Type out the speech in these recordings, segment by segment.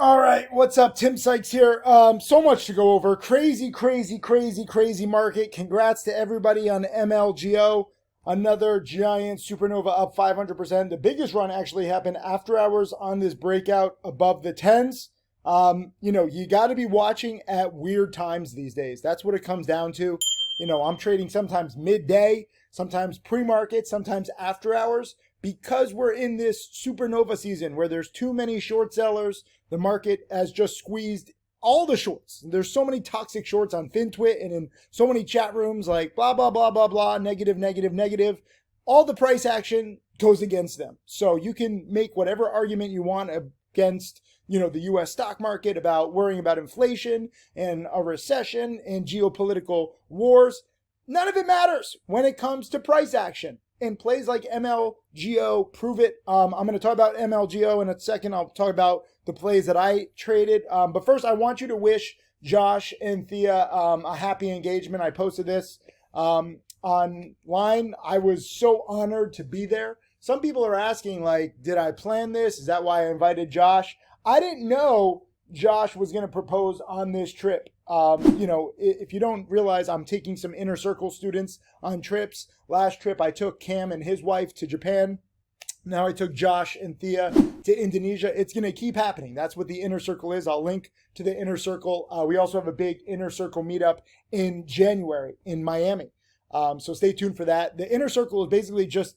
All right, what's up? Tim Sykes here. So much to go over. Crazy, crazy, crazy, crazy market. Congrats to everybody on MLGO. Another giant supernova up 500%. The biggest run actually happened after hours on this breakout above the tens. You got to be watching at weird times these days. That's what it comes down to. I'm trading sometimes midday, sometimes pre-market, sometimes after hours because we're in this supernova season where there's too many short sellers. The market has just squeezed all the shorts. There's so many toxic shorts on Fintwit and in so many chat rooms like blah, blah, blah, blah, blah, negative, negative, negative. All the price action goes against them. So you can make whatever argument you want against, the US stock market about worrying about inflation and a recession and geopolitical wars. None of it matters when it comes to price action. And plays like MLGO prove it. I'm going to talk about MLGO in a second. I'll talk about the plays that I traded. But first, I want you to wish Josh and Thea a happy engagement. I posted this online. I was so honored to be there. Some people are asking, did I plan this? Is that why I invited Josh? I didn't know Josh was going to propose on this trip. If you don't realize, I'm taking some inner circle students on trips. Last trip, I took Cam and his wife to Japan. Now I took Josh and Thea to Indonesia. It's going to keep happening. That's what the inner circle is. I'll link to the inner circle. We also have a big inner circle meetup in January in Miami. So stay tuned for that. The inner circle is basically just,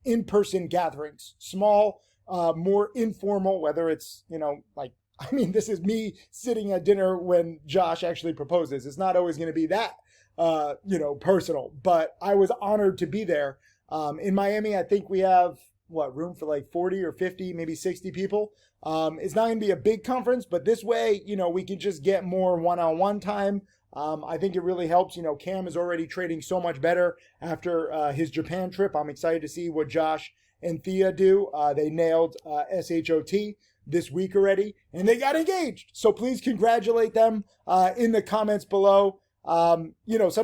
in-person gatherings, small, more informal, whether it's, this is me sitting at dinner when Josh actually proposes. It's not always going to be that, personal, but I was honored to be there. In Miami, I think we have, room for 40 or 50, maybe 60 people. It's not going to be a big conference, but this way, we can just get more one-on-one time. I think it really helps. Cam is already trading so much better after his Japan trip. I'm excited to see what Josh and Thea do. They nailed SHOT this week already, and they got engaged. So please congratulate them in the comments below. Some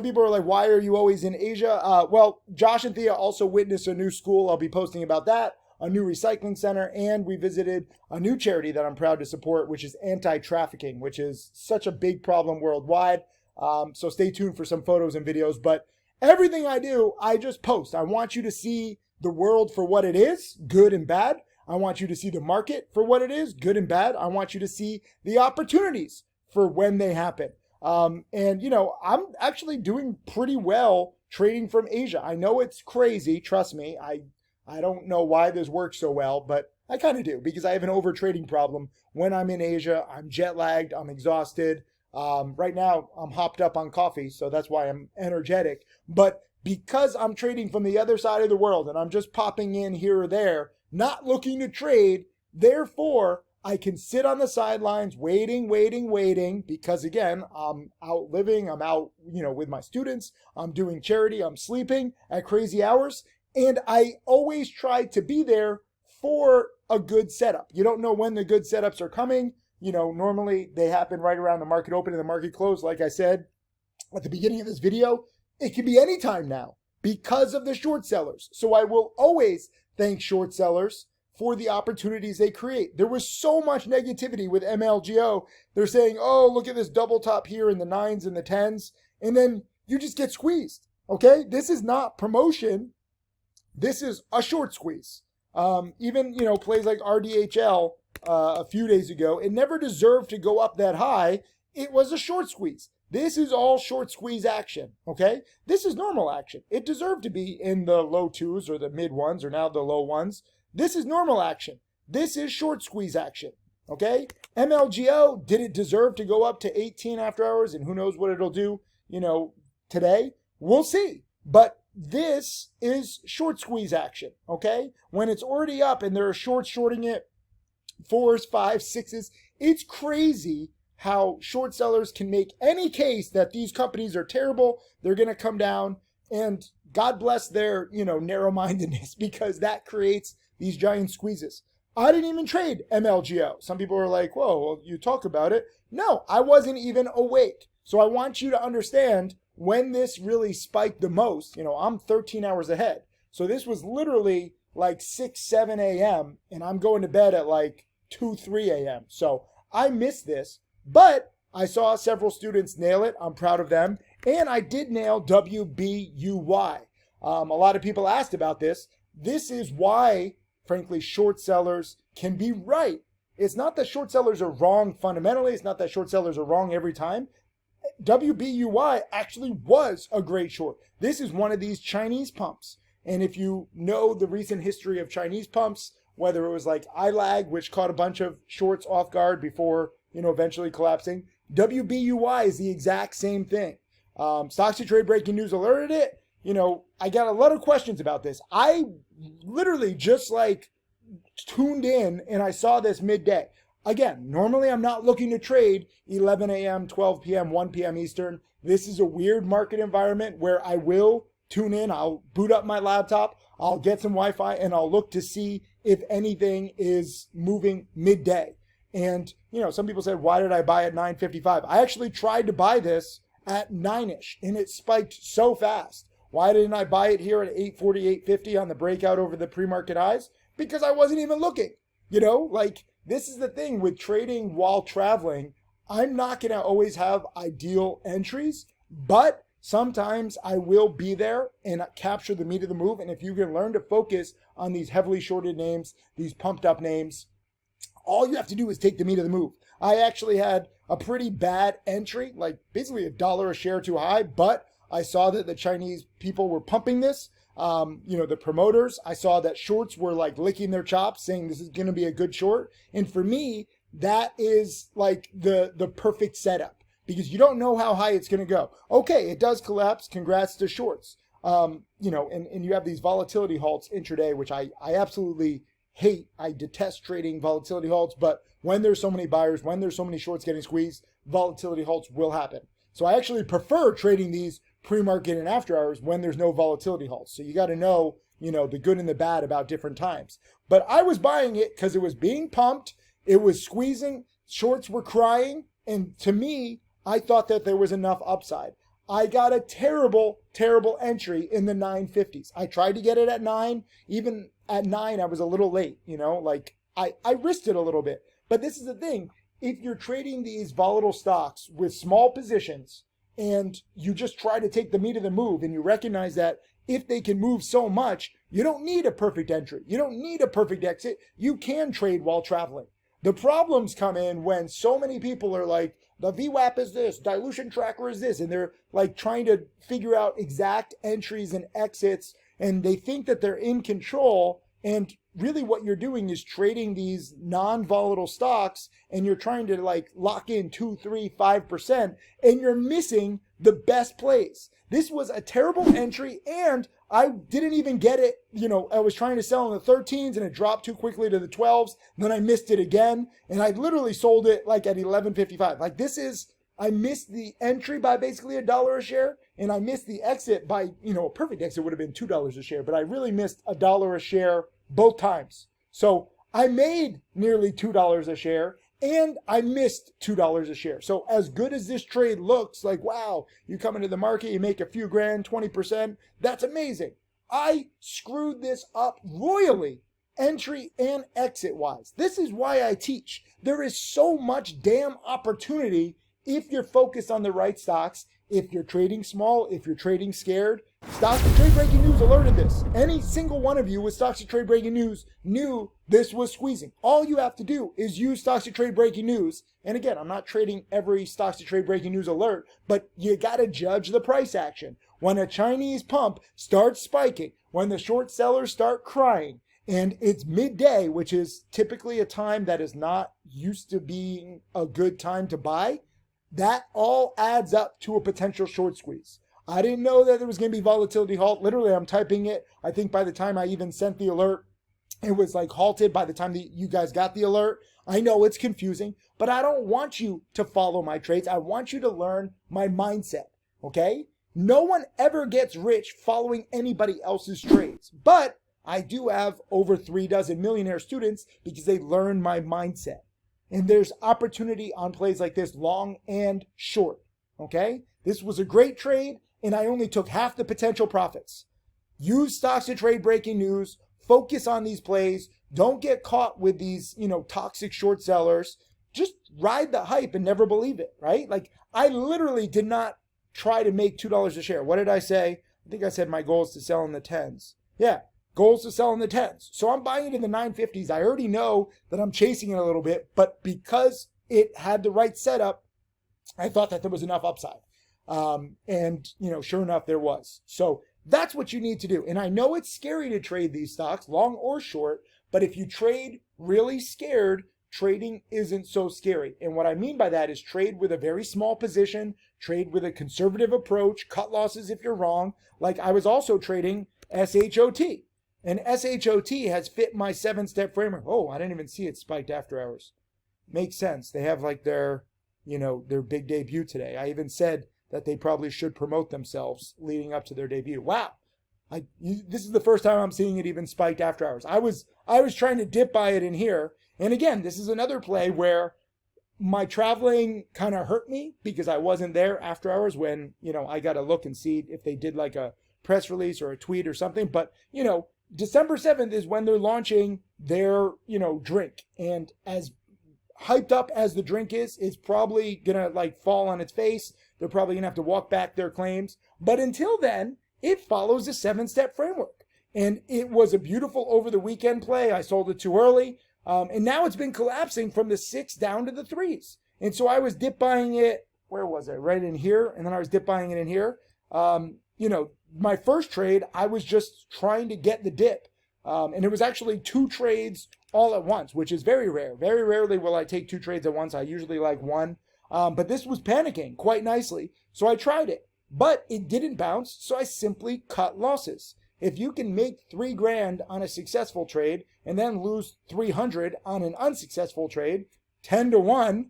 people are like, why are you always in Asia? Well, Josh and Thea also witnessed a new school. I'll be posting about that, a new recycling center, and we visited a new charity that I'm proud to support, which is anti-trafficking, which is such a big problem worldwide. So stay tuned for some photos and videos. But everything I do, I just post. I want you to see the world for what it is, good and bad. I want you to see the market for what it is, good and bad. I want you to see the opportunities for when they happen. I'm actually doing pretty well trading from Asia. I know it's crazy. Trust me. I don't know why this works so well, but I kind of do because I have an over trading problem. When I'm in Asia, I'm jet lagged. I'm exhausted. Right now, I'm hopped up on coffee, so that's why I'm energetic. But because I'm trading from the other side of the world and I'm just popping in here or there, not looking to trade, therefore, I can sit on the sidelines waiting, because again, I'm out living, I'm out, with my students, I'm doing charity, I'm sleeping at crazy hours, and I always try to be there for a good setup. You don't know when the good setups are coming. Normally they happen right around the market open and the market close. Like I said at the beginning of this video, it can be any time now because of the short sellers. So I will always thank short sellers for the opportunities they create. There was so much negativity with MLGO. They're saying, oh, look at this double top here in the 9s and the 10s. And then you just get squeezed. Okay? This is not promotion. This is a short squeeze. Even, plays like RDHL a few days ago, it never deserved to go up that high. It was a short squeeze. This is all short squeeze action, okay? This is normal action. It deserved to be in the low 2s or the mid 1s or now the low 1s. This is normal action. This is short squeeze action, okay? MLGO, did it deserve to go up to 18 after hours? And who knows what it'll do, today? We'll see. But this is short squeeze action, okay? When it's already up and there are shorts shorting it, 4s, 5s, 6s, it's crazy how short sellers can make any case that these companies are terrible, they're going to come down, and God bless their, narrow-mindedness, because that creates these giant squeezes. I didn't even trade MLGO. Some people are like, whoa, well, you talk about it. No, I wasn't even awake. So I want you to understand when this really spiked the most. I'm 13 hours ahead. So this was literally like 6, 7 a.m., and I'm going to bed at 2, 3 a.m. So I missed this, but I saw several students nail it. I'm proud of them. And I did nail WBUY. A lot of people asked about this. This is why, frankly, short sellers can be right. It's not that short sellers are wrong fundamentally. It's not that short sellers are wrong every time. WBUY actually was a great short. This is one of these Chinese pumps. And if you know the recent history of Chinese pumps, whether it was like iLag, which caught a bunch of shorts off guard before, eventually collapsing, WBUY is the exact same thing. Stocks to Trade Breaking News alerted it. I got a lot of questions about this. I literally just tuned in and I saw this midday. Again, normally I'm not looking to trade 11 a.m., 12 p.m., 1 p.m. Eastern. This is a weird market environment where I will tune in. I'll boot up my laptop. I'll get some Wi-Fi and I'll look to see if anything is moving midday. And, some people said, why did I buy at 9:55? I actually tried to buy this at 9-ish and it spiked so fast. Why didn't I buy it here at 8:40, 8:50 on the breakout over the pre-market highs? Because I wasn't even looking. This is the thing with trading while traveling. I'm not going to always have ideal entries, but sometimes I will be there and capture the meat of the move. And if you can learn to focus on these heavily shorted names, these pumped up names, all you have to do is take the meat of the move. I actually had a pretty bad entry, basically $1 a share too high, but I saw that the Chinese people were pumping this. The promoters, I saw that shorts were licking their chops saying this is going to be a good short. And for me, that is the perfect setup because you don't know how high it's going to go. Okay, it does collapse. Congrats to shorts. And you have these volatility halts intraday, which I absolutely hate. I detest trading volatility halts, but when there's so many buyers, when there's so many shorts getting squeezed, volatility halts will happen. So I actually prefer trading these pre-market and after hours when there's no volatility halts. So you got to know, the good and the bad about different times. But I was buying it because it was being pumped. It was squeezing. Shorts were crying. And to me, I thought that there was enough upside. I got a terrible, terrible entry in the 950s. I tried to get it at 9. Even at 9, I was a little late, I risked it a little bit. But this is the thing. If you're trading these volatile stocks with small positions and you just try to take the meat of the move and you recognize that if they can move so much, you don't need a perfect entry. You don't need a perfect exit. You can trade while traveling. The problems come in when so many people are like, the VWAP is this, dilution tracker is this, and they're trying to figure out exact entries and exits, and they think that they're in control. And really what you're doing is trading these non-volatile stocks and you're trying to lock in 2, 3, 5% and you're missing the best plays. This was a terrible entry and I didn't even get it. I was trying to sell in the 13s and it dropped too quickly to the 12s. Then I missed it again and I literally sold it at 11.55. I missed the entry by basically $1 a share and I missed the exit by, a perfect exit would have been $2 a share, but I really missed $1 a share both times. So I made nearly $2 a share and I missed $2 a share. So as good as this trade looks, wow, you come into the market, you make a few grand, 20%, that's amazing. I screwed this up royally, entry and exit wise. This is why I teach. There is so much damn opportunity if you're focused on the right stocks, if you're trading small, if you're trading scared. Stocks to Trade Breaking News alerted this. Any single one of you with Stocks to Trade Breaking News knew this was squeezing. All you have to do is use Stocks to Trade Breaking News. And again, I'm not trading every Stocks to Trade Breaking News alert, but you got to judge the price action. When a Chinese pump starts spiking, when the short sellers start crying, and it's midday, which is typically a time that is not used to being a good time to buy, that all adds up to a potential short squeeze. I didn't know that there was going to be volatility halt. Literally, I'm typing it. I think by the time I even sent the alert, it was halted by the time that you guys got the alert. I know it's confusing, but I don't want you to follow my trades. I want you to learn my mindset, okay? No one ever gets rich following anybody else's trades, but I do have over 36 millionaire students because they learn my mindset. And there's opportunity on plays like this, long and short, okay? This was a great trade, and I only took half the potential profits. Use Stocks to Trade Breaking News. Focus on these plays. Don't get caught with these, toxic short sellers. just ride the hype and never believe it, right? Like I literally did not try to make $2 a share. What did I say? I think I said my goal is to sell in the tens. Yeah, goals to sell in the tens. So I'm buying it in the 950s. I already know that I'm chasing it a little bit, but because it had the right setup, I thought that there was enough upside. And sure enough, there was. So that's what you need to do. And I know it's scary to trade these stocks, long or short, but if you trade really scared, trading isn't so scary. And what I mean by that is trade with a very small position, trade with a conservative approach, cut losses if you're wrong. Like I was also trading SHOT. And SHOT has fit my 7-step framework. Oh, I didn't even see it spiked after hours. Makes sense. They have like their big debut today. I even said that they probably should promote themselves leading up to their debut. Wow. This is the first time I'm seeing it even spiked after hours. I was trying to dip by it in here. And again, this is another play where my traveling kind of hurt me because I wasn't there after hours when, I got to look and see if they did like a press release or a tweet or something. But, December 7th is when they're launching their, drink. And as hyped up as the drink is, it's probably going to like fall on its face. They're probably going to have to walk back their claims. But until then, it follows a 7-step framework. And it was a beautiful over the weekend play. I sold it too early. And now it's been collapsing from the 6 down to the 3s. And so I was dip buying it, where was I? Right in here. And then I was dip buying it in here. My first trade, I was just trying to get the dip. And it was actually 2 trades all at once, which is very rare. Very rarely will I take 2 trades at once. I usually like 1. But this was panicking quite nicely. So I tried it, but it didn't bounce. So I simply cut losses. If you can make $3,000 on a successful trade and then lose 300 on an unsuccessful trade, 10 to 1,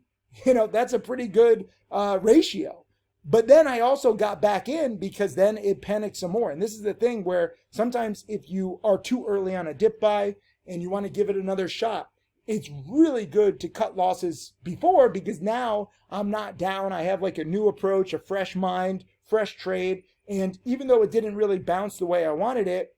that's a pretty good ratio. But then I also got back in because then it panicked some more. And this is the thing where sometimes if you are too early on a dip buy and you want to give it another shot, it's really good to cut losses before because now I'm not down. I have like a new approach, a fresh mind, fresh trade. And even though it didn't really bounce the way I wanted it,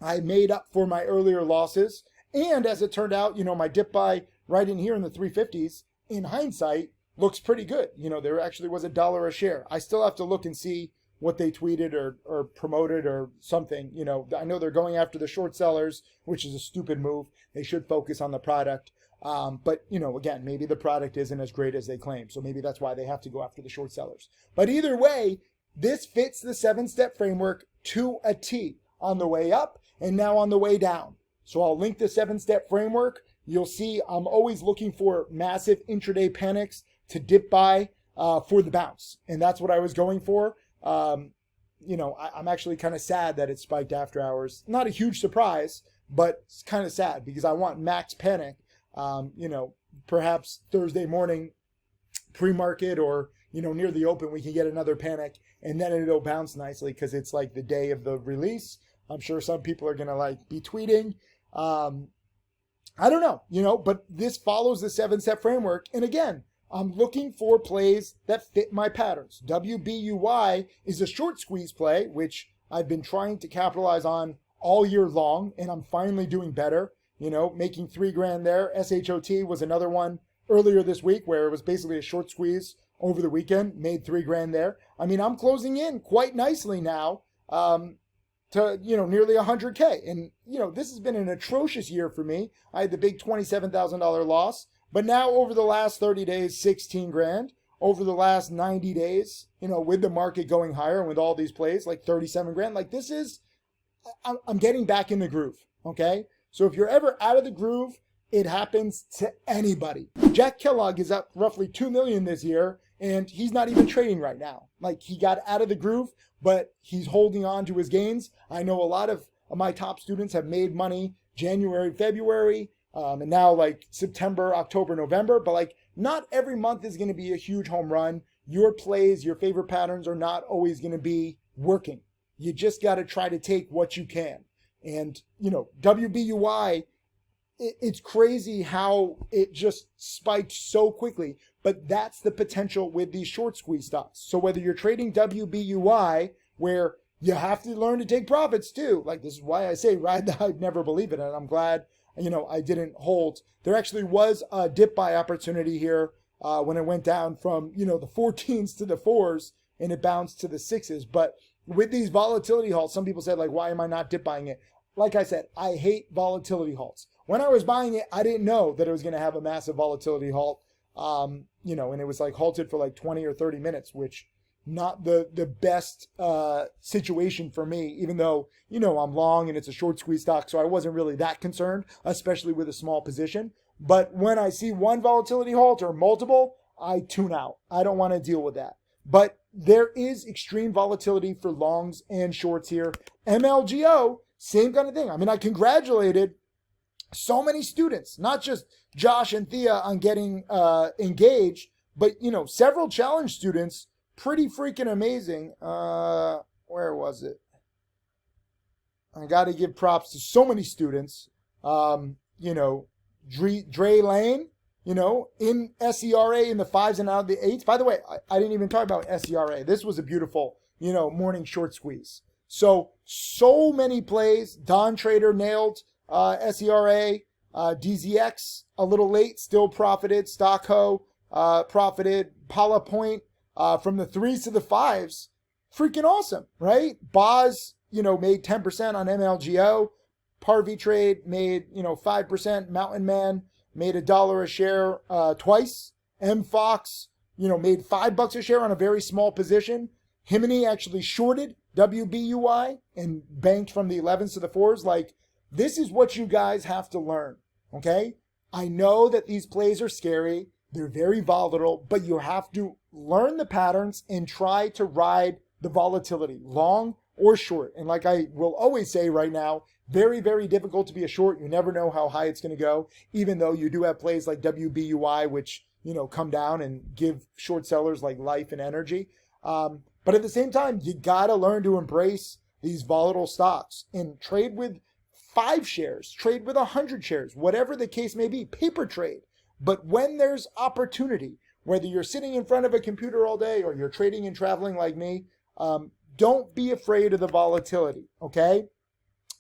I made up for my earlier losses. And as it turned out, my dip buy right in here in the 350s, in hindsight, looks pretty good. There actually was $1 a share. I still have to look and see what they tweeted or promoted or something. I know they're going after the short sellers, which is a stupid move. They should focus on the product. But, again, maybe the product isn't as great as they claim. So maybe that's why they have to go after the short sellers. But either way, this fits the 7-step framework to a T on the way up and now on the way down. So I'll link the 7-step framework. You'll see I'm always looking for massive intraday panics to dip buy for the bounce. And that's what I was going for. I'm actually kind of sad that it spiked after hours. Not a huge surprise, but it's kind of sad because I want max panic. Perhaps Thursday morning pre-market or, near the open, we can get another panic and then it'll bounce nicely because it's like the day of the release. I'm sure some people are going to be tweeting. I don't know, but this follows the 7-step framework. And again, I'm looking for plays that fit my patterns. WBUY is a short squeeze play, which I've been trying to capitalize on all year long, and I'm finally doing better, making $3,000 there. SHOT was another one earlier this week where it was basically a short squeeze over the weekend, made $3,000 there. I mean, I'm closing in quite nicely now to, nearly 100K. And, this has been an atrocious year for me. I had the big $27,000 loss. But now over the last 30 days, $16,000. Over the last 90 days, with the market going higher and with all these plays, like $37,000. Like this is, I'm getting back in the groove, okay? So if you're ever out of the groove, it happens to anybody. Jack Kellogg is up roughly $2 million this year, and he's not even trading right now. Like he got out of the groove, but he's holding on to his gains. I know a lot of my top students have made money January, February, and now like September, October, November, but not every month is going to be a huge home run. Your plays, your favorite patterns are not always going to be working. You just got to try to take what you can. And, WBUY, it's crazy how it just spiked so quickly, but that's the potential with these short squeeze stocks. So whether you're trading WBUY, where you have to learn to take profits too, this is why I say ride the hype, never believe it. And I'm glad I didn't hold. There actually was a dip buy opportunity here when it went down from, the 14s to the 4s and it bounced to the 6s. But with these volatility halts, some people said, like, why am I not dip buying it? Like I said, I hate volatility halts. When I was buying it, I didn't know that it was going to have a massive volatility halt. And it was like halted for like 20 or 30 minutes, which not the best situation for me, even though, I'm long and it's a short squeeze stock. So I wasn't really that concerned, especially with a small position. But when I see one volatility halt or multiple, I tune out. I don't want to deal with that. But there is extreme volatility for longs and shorts here. MLGO, same kind of thing. I mean, I congratulated so many students, not just Josh and Thea on getting engaged, but, several challenge students. Pretty freaking amazing. Where was it? I got to give props to so many students. Dre Lane, in SERA in the 5s and out of the 8s. By the way, I didn't even talk about SERA. This was a beautiful, morning short squeeze. So many plays. Don Trader nailed SERA. DZX a little late, still profited. Stockho profited. Paula Point from the 3s to the 5s. Freaking awesome, right? Boz, made 10% on MLGO. Parvi Trade made, 5%. Mountain Man made $1 a share twice. M Fox, made $5 a share on a very small position. Himini actually shorted WBUI and banked from the 11s to the 4s. Like, this is what you guys have to learn, okay? I know that these plays are scary. They're very volatile, but you have to learn the patterns and try to ride the volatility, long or short. And like I will always say right now, very, very difficult to be a short. You never know how high it's going to go, even though you do have plays like WBUI, which, come down and give short sellers like life and energy. But at the same time, you got to learn to embrace these volatile stocks and trade with 5 shares, trade with 100 shares, whatever the case may be, paper trade. But when there's opportunity, whether you're sitting in front of a computer all day or you're trading and traveling like me, don't be afraid of the volatility, okay?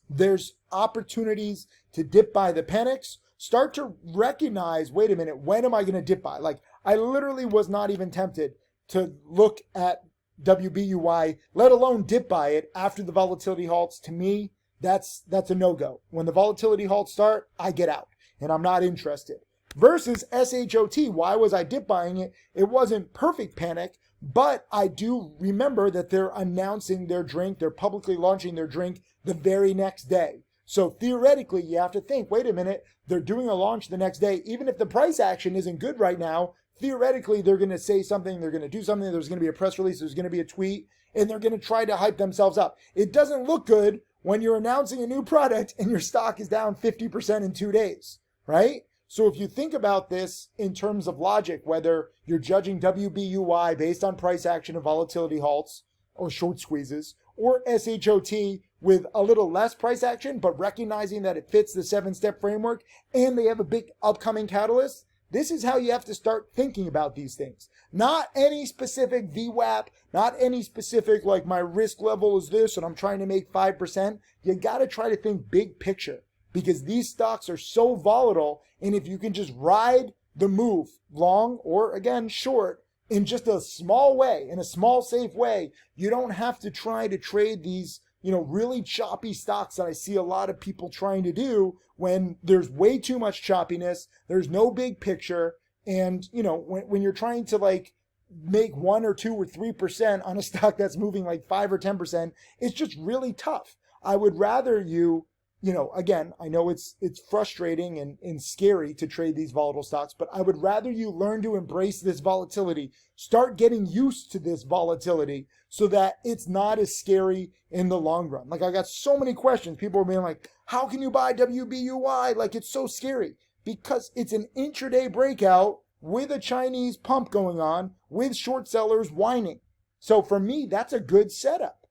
There's opportunities to dip buy the panics. Start to recognize, wait a minute, when am I going to dip buy? Like, I literally was not even tempted to look at WBUI, let alone dip buy it after the volatility halts. To me, that's a no-go. When the volatility halts start, I get out, and I'm not interested. Versus SHOT, why was I dip buying it? It wasn't perfect panic, but I do remember that they're announcing their drink, they're publicly launching their drink the very next day. So theoretically, you have to think, wait a minute, they're doing a launch the next day. Even if the price action isn't good right now, theoretically, they're going to say something, they're going to do something, there's going to be a press release, there's going to be a tweet, and they're going to try to hype themselves up. It doesn't look good when you're announcing a new product and your stock is down 50% in 2 days, right? So if you think about this in terms of logic, whether you're judging WBUI based on price action and volatility halts or short squeezes, or SHOT with a little less price action, but recognizing that it fits the 7-step framework and they have a big upcoming catalyst, this is how you have to start thinking about these things. Not any specific VWAP, not any specific, like, my risk level is this and I'm trying to make 5%. You got to try to think big picture, because these stocks are so volatile, and if you can just ride the move, long or, again, short, in just a small way, in a small, safe way, you don't have to try to trade these, really choppy stocks that I see a lot of people trying to do when there's way too much choppiness, there's no big picture, and, when you're trying to, like, make 1 or 2 or 3% on a stock that's moving like 5 or 10%, it's just really tough. I would rather you, again, I know it's frustrating and scary to trade these volatile stocks, but I would rather you learn to embrace this volatility, start getting used to this volatility so that it's not as scary in the long run. Like, I got so many questions. People are being like, how can you buy WBUI? Like, it's so scary. Because it's an intraday breakout with a Chinese pump going on, with short sellers whining. So for me, that's a good setup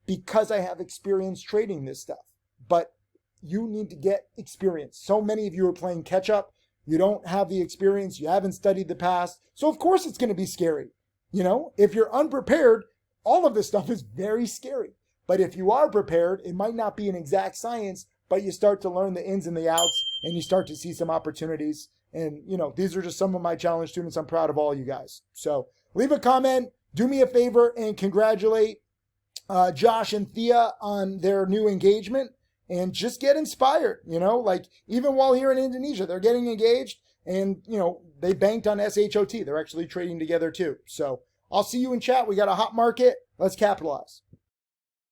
because I have experience trading this stuff. But you need to get experience. So many of you are playing catch up. You don't have the experience. You haven't studied the past. So of course it's going to be scary. If you're unprepared, all of this stuff is very scary. But if you are prepared, it might not be an exact science, but you start to learn the ins and the outs, and you start to see some opportunities. And, these are just some of my challenge students. I'm proud of all you guys. So leave a comment, do me a favor, and congratulate Josh and Thea on their new engagement, and just get inspired. Like even while here in Indonesia, they're getting engaged, and, they banked on SHOT. They're actually trading together too. So I'll see you in chat. We got a hot market. Let's capitalize.